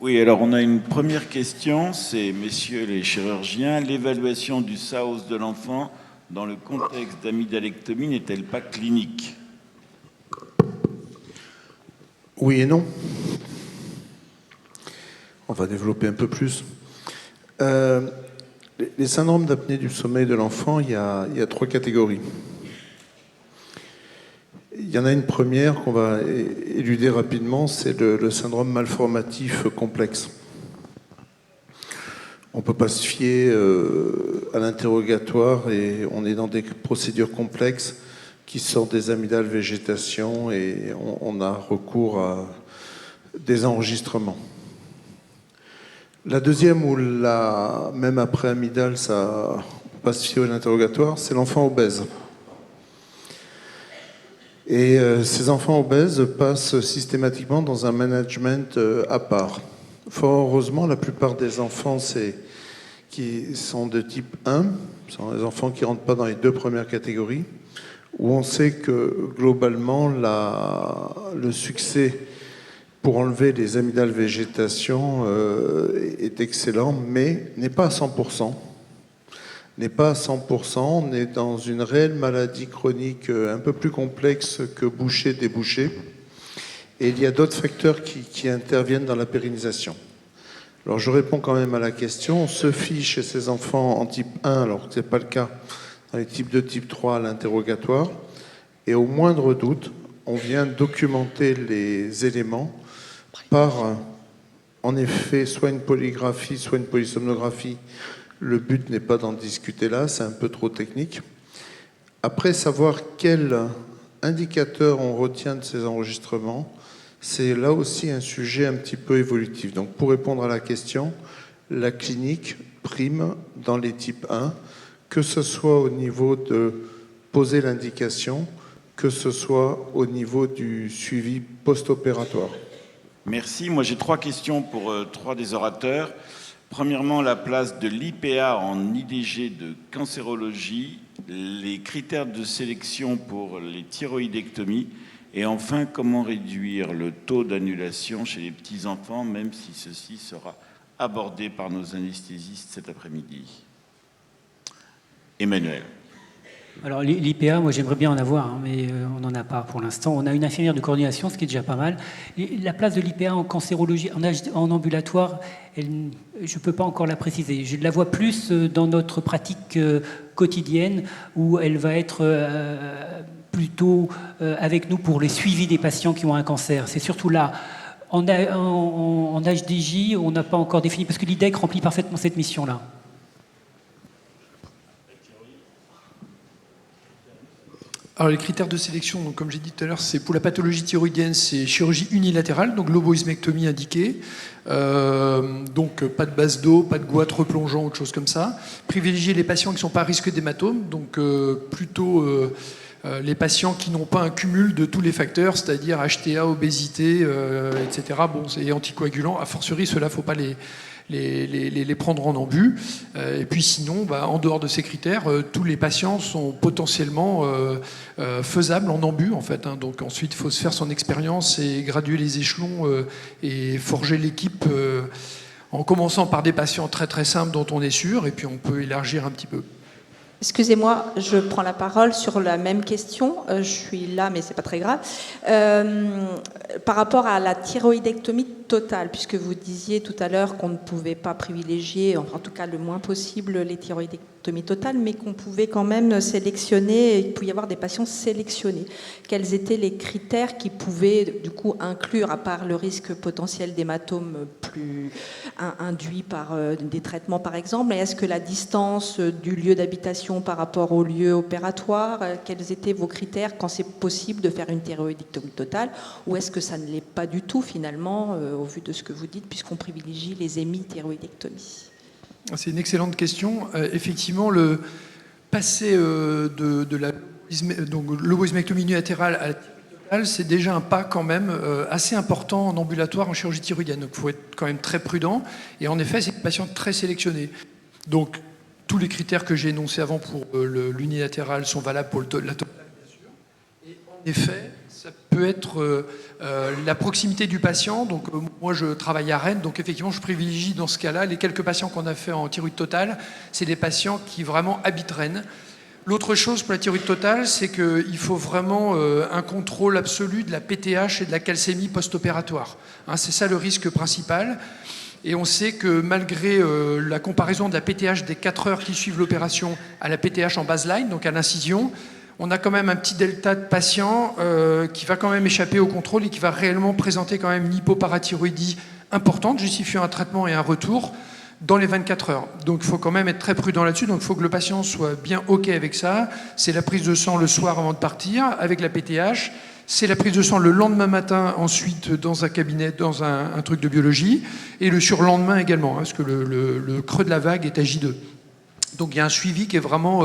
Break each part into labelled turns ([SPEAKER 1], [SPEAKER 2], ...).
[SPEAKER 1] Oui, alors on a une première question, c'est messieurs les chirurgiens, l'évaluation du SAOS de l'enfant dans le contexte d'amydalectomie n'est-elle pas clinique?
[SPEAKER 2] Oui et non. On va développer un peu plus. Les syndromes d'apnée du sommeil de l'enfant, il y a 3 catégories. Il y en a une première qu'on va éluder rapidement, c'est le syndrome malformatif complexe. On ne peut pas se fier à l'interrogatoire et on est dans des procédures complexes qui sortent des amygdales végétation et on a recours à des enregistrements. La deuxième, où même après amygdale, ça ne peut pas se fier à l'interrogatoire, c'est l'enfant obèse. Et ces enfants obèses passent systématiquement dans un management à part. Fort heureusement, la plupart des enfants qui sont de type 1, sont des enfants qui ne rentrent pas dans les 2 premières catégories, où on sait que globalement, le succès pour enlever les amygdales végétation est excellent, mais n'est pas à 100%. N'est pas à 100%, on est dans une réelle maladie chronique un peu plus complexe que boucher-déboucher. Et il y a d'autres facteurs qui interviennent dans la pérennisation. Alors je réponds quand même à la question. On se fie chez ces enfants en type 1, alors que ce n'est pas le cas dans les types 2, type 3 à l'interrogatoire. Et au moindre doute, on vient documenter les éléments par, en effet, soit une polygraphie, soit une polysomnographie. Le but n'est pas d'en discuter là, c'est un peu trop technique. Après, savoir quel indicateur on retient de ces enregistrements, c'est là aussi un sujet un petit peu évolutif. Donc pour répondre à la question, la clinique prime dans les types 1, que ce soit au niveau de poser l'indication, que ce soit au niveau du suivi post-opératoire.
[SPEAKER 1] Merci. Moi, j'ai 3 questions pour 3 des orateurs. Premièrement, la place de l'IPA en IDG de cancérologie, les critères de sélection pour les thyroïdectomies et enfin, comment réduire le taux d'annulation chez les petits-enfants, même si ceci sera abordé par nos anesthésistes cet après-midi. Emmanuel.
[SPEAKER 3] Alors l'IPA, moi j'aimerais bien en avoir, hein, mais on n'en a pas pour l'instant. On a une infirmière de coordination, ce qui est déjà pas mal. La place de l'IPA en cancérologie, en ambulatoire, je ne peux pas encore la préciser. Je la vois plus dans notre pratique quotidienne, où elle va être plutôt avec nous pour les suivis des patients qui ont un cancer. C'est surtout là. En HDJ, on n'a pas encore défini, parce que l'IDEC remplit parfaitement cette mission-là.
[SPEAKER 4] Alors les critères de sélection, donc, comme j'ai dit tout à l'heure, c'est pour la pathologie thyroïdienne, c'est chirurgie unilatérale, donc loboïsmectomie indiquée, donc pas de base d'eau, pas de goitre replongeant, autre chose comme ça. Privilégier les patients qui ne sont pas à risque d'hématome, donc plutôt les patients qui n'ont pas un cumul de tous les facteurs, c'est-à-dire HTA, obésité, etc. Bon, c'est anticoagulant, a fortiori, ceux-là, il ne faut pas les prendre en ambu. Et puis sinon, en dehors de ces critères, tous les patients sont potentiellement faisables en ambu, en fait. Hein. Donc ensuite, il faut se faire son expérience et graduer les échelons et forger l'équipe en commençant par des patients très très simples dont on est sûr, et puis on peut élargir un petit peu.
[SPEAKER 5] Excusez-moi, je prends la parole sur la même question. Je suis là, mais c'est pas très grave. Par rapport à la thyroïdectomie totale, puisque vous disiez tout à l'heure qu'on ne pouvait pas privilégier, en tout cas le moins possible, les thyroïdectomies totales, mais qu'on pouvait quand même sélectionner, il pouvait y avoir des patients sélectionnés. Quels étaient les critères qui pouvaient du coup inclure, à part le risque potentiel d'hématome plus induit par des traitements par exemple, et est-ce que la distance du lieu d'habitation par rapport au lieu opératoire, quels étaient vos critères quand c'est possible de faire une thyroïdectomie totale, ou est-ce que ça ne l'est pas du tout finalement au vu de ce que vous dites, puisqu'on privilégie les hémithyroïdectomies?
[SPEAKER 4] C'est une excellente question. Effectivement, le passer de la loboïsmectomie unilatérale à la thyroïdectomie totale, c'est déjà un pas quand même assez important en ambulatoire en chirurgie thyroïdienne. Donc il faut être quand même très prudent. Et en effet, c'est des patients très sélectionnés. Donc tous les critères que j'ai énoncés avant pour l'unilatéral sont valables pour la totale, bien sûr. Et en effet, Ça peut être la proximité du patient. Donc, moi, je travaille à Rennes, donc effectivement, je privilégie dans ce cas-là les quelques patients qu'on a fait en thyroïde totale. C'est des patients qui vraiment habitent Rennes. L'autre chose pour la thyroïde totale, c'est qu'il faut vraiment un contrôle absolu de la PTH et de la calcémie post-opératoire. Hein, c'est ça le risque principal. Et on sait que malgré la comparaison de la PTH des 4 heures qui suivent l'opération à la PTH en baseline, donc à l'incision, on a quand même un petit delta de patients qui va quand même échapper au contrôle et qui va réellement présenter quand même une hypoparathyroïdie importante, justifiant un traitement et un retour dans les 24 heures. Donc il faut quand même être très prudent là-dessus, donc il faut que le patient soit bien OK avec ça. C'est la prise de sang le soir avant de partir avec la PTH, c'est la prise de sang le lendemain matin ensuite dans un cabinet, dans un truc de biologie, et le surlendemain également, hein, parce que le creux de la vague est à J2. Donc il y a un suivi qui est vraiment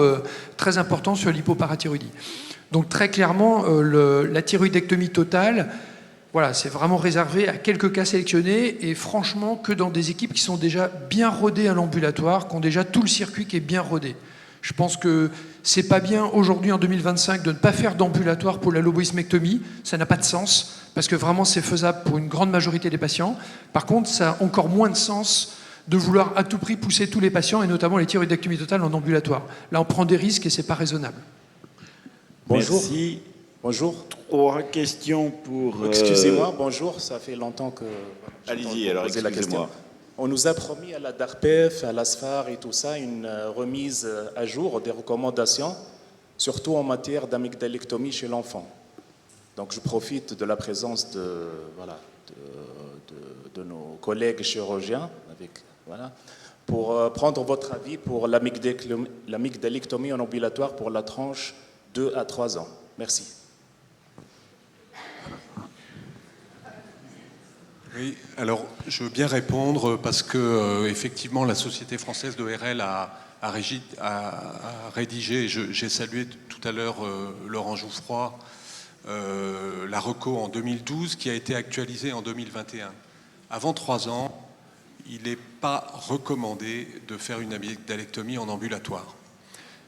[SPEAKER 4] très important sur l'hypoparathyroïdie. Donc très clairement, la thyroïdectomie totale, voilà, c'est vraiment réservé à quelques cas sélectionnés et franchement que dans des équipes qui sont déjà bien rodées à l'ambulatoire, qui ont déjà tout le circuit qui est bien rodé. Je pense que c'est pas bien aujourd'hui en 2025 de ne pas faire d'ambulatoire pour la loboïsmectomie, ça n'a pas de sens parce que vraiment c'est faisable pour une grande majorité des patients. Par contre, ça a encore moins de sens de vouloir à tout prix pousser tous les patients, et notamment les thyroïdectomies totales en ambulatoire. Là, on prend des risques et c'est pas raisonnable.
[SPEAKER 6] Bonjour.
[SPEAKER 1] Merci.
[SPEAKER 6] Bonjour.
[SPEAKER 1] 3 questions pour...
[SPEAKER 6] Excusez-moi, bonjour, ça fait longtemps que...
[SPEAKER 1] Allez-y, alors
[SPEAKER 6] poser la question.
[SPEAKER 1] excusez-moi.
[SPEAKER 6] On nous a promis à la DARPEF, à l'ASFAR et tout ça, une remise à jour des recommandations, surtout en matière d'amygdalectomie chez l'enfant. Donc je profite de la présence de nos collègues chirurgiens, pour prendre votre avis pour l'amygdalectomie en ambulatoire pour la tranche 2 à 3 ans. Merci.
[SPEAKER 7] Oui, alors je veux bien répondre parce que effectivement la Société française d'ORL a rédigé, j'ai salué tout à l'heure Laurent Jouffroy, la reco en 2012 qui a été actualisée en 2021. Avant 3 ans, il n'est pas recommandé de faire une amygdalectomie en ambulatoire.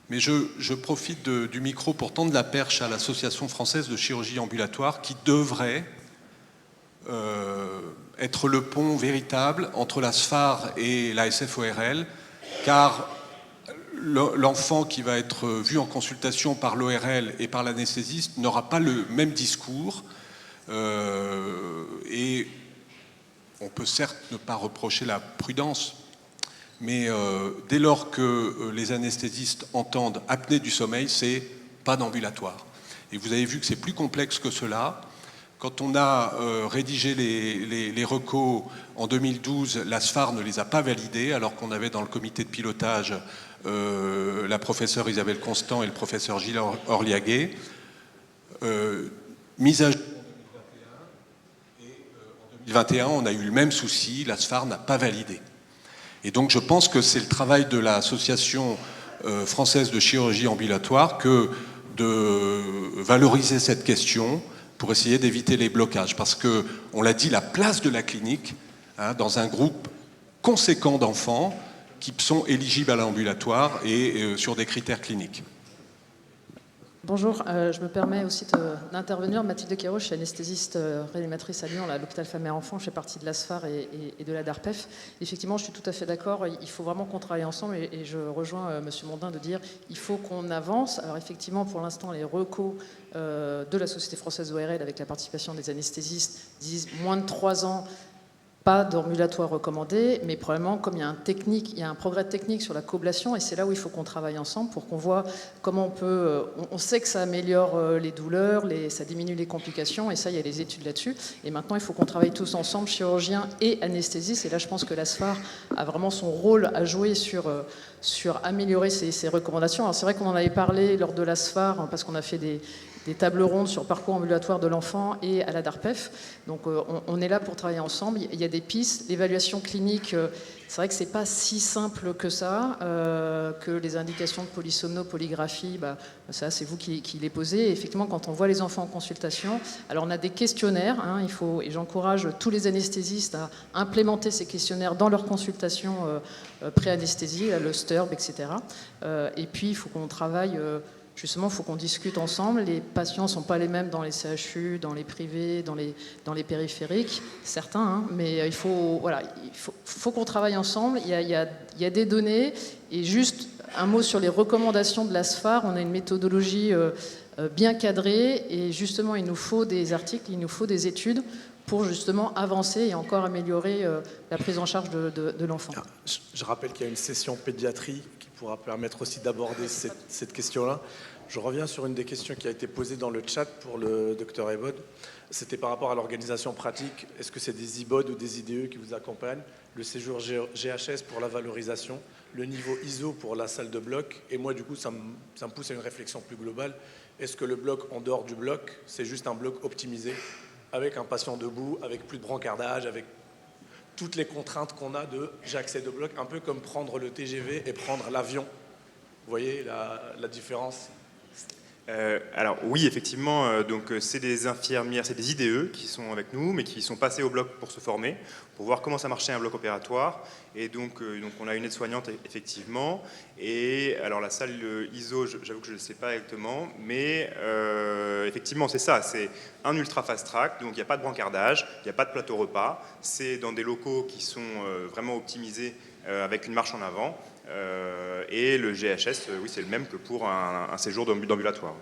[SPEAKER 7] Mais je profite du micro pour tendre la perche à l'Association française de chirurgie ambulatoire qui devrait être le pont véritable entre la SFAR et la SFORL, car l'enfant qui va être vu en consultation par l'ORL et par l'anesthésiste n'aura pas le même discours et on peut certes ne pas reprocher la prudence, mais dès lors que les anesthésistes entendent apnée du sommeil, c'est pas d'ambulatoire. Et vous avez vu que c'est plus complexe que cela. Quand on a rédigé les recos en 2012, la SFAR ne les a pas validés, alors qu'on avait dans le comité de pilotage la professeure Isabelle Constant et le professeur Gilles Orliaguet. Mise à jour en 2021, et en 2021, on a eu le même souci, la SFAR n'a pas validé. Et donc je pense que c'est le travail de l'Association française de chirurgie ambulatoire que de valoriser cette question pour essayer d'éviter les blocages. Parce que, on l'a dit, la place de la clinique, hein, dans un groupe conséquent d'enfants qui sont éligibles à l'ambulatoire et sur des critères cliniques.
[SPEAKER 8] Bonjour, je me permets aussi d'intervenir. Mathilde Quérault, je suis anesthésiste réanimatrice à Lyon, à l'hôpital Femme-Mère-Enfant. Je fais partie de l'ASFAR et de la DARPEF. Effectivement, je suis tout à fait d'accord. Il faut vraiment qu'on travaille ensemble et je rejoins M. Mondin de dire il faut qu'on avance. Alors effectivement, pour l'instant, les recos de la Société française d'ORL avec la participation des anesthésistes disent moins de 3 ans. Pas d'ambulatoire recommandé, mais probablement comme il y a un progrès technique sur la coablation, et c'est là où il faut qu'on travaille ensemble pour qu'on voit comment on peut... On sait que ça améliore les douleurs, ça diminue les complications, et ça, il y a des études là-dessus. Et maintenant, il faut qu'on travaille tous ensemble, chirurgiens et anesthésistes, et là, je pense que l'ASFAR a vraiment son rôle à jouer sur améliorer ces recommandations. Alors c'est vrai qu'on en avait parlé lors de l'ASFAR, parce qu'on a fait des tables rondes sur le parcours ambulatoire de l'enfant et à la DARPEF. Donc on est là pour travailler ensemble. Il y a des pistes. L'évaluation clinique, c'est vrai que c'est pas si simple que ça, que les indications de polysomno, polygraphie, ça c'est vous qui les posez. Et effectivement, quand on voit les enfants en consultation, alors on a des questionnaires, hein, et j'encourage tous les anesthésistes à implémenter ces questionnaires dans leurs consultations pré-anesthésie, le STURB, etc. Et puis il faut qu'on travaille... justement, il faut qu'on discute ensemble. Les patients ne sont pas les mêmes dans les CHU, dans les privés, dans les périphériques, certains, hein, mais il faut qu'on travaille ensemble. Il y a des données, et juste un mot sur les recommandations de l'ASFAR. On a une méthodologie bien cadrée, et justement, il nous faut des articles, il nous faut des études pour justement avancer et encore améliorer la prise en charge de l'enfant.
[SPEAKER 9] Je rappelle qu'il y a une session pédiatrie qui pourra permettre aussi d'aborder cette question-là. Je reviens sur une des questions qui a été posée dans le chat pour le docteur Ebod. C'était par rapport à l'organisation pratique. Est-ce que c'est des IBOD ou des IDE qui vous accompagnent? Le séjour GHS pour la valorisation, le niveau ISO pour la salle de bloc. Et moi, du coup, ça me pousse à une réflexion plus globale. Est-ce que le bloc en dehors du bloc, c'est juste un bloc optimisé avec un patient debout, avec plus de brancardage, avec toutes les contraintes qu'on a de j'accède au bloc, un peu comme prendre le TGV et prendre l'avion. Vous voyez la différence?
[SPEAKER 10] Alors oui, effectivement, donc c'est des infirmières, c'est des IDE qui sont avec nous, mais qui sont passés au bloc pour se former, pour voir comment ça marchait un bloc opératoire. Et donc on a une aide-soignante effectivement. Et alors la salle ISO, j'avoue que je ne le sais pas exactement, mais effectivement c'est ça, c'est un ultra fast track, donc il n'y a pas de brancardage, il n'y a pas de plateau repas, c'est dans des locaux qui sont vraiment optimisés avec une marche en avant. Et le GHS, oui, c'est le même que pour un séjour d'ambulatoire.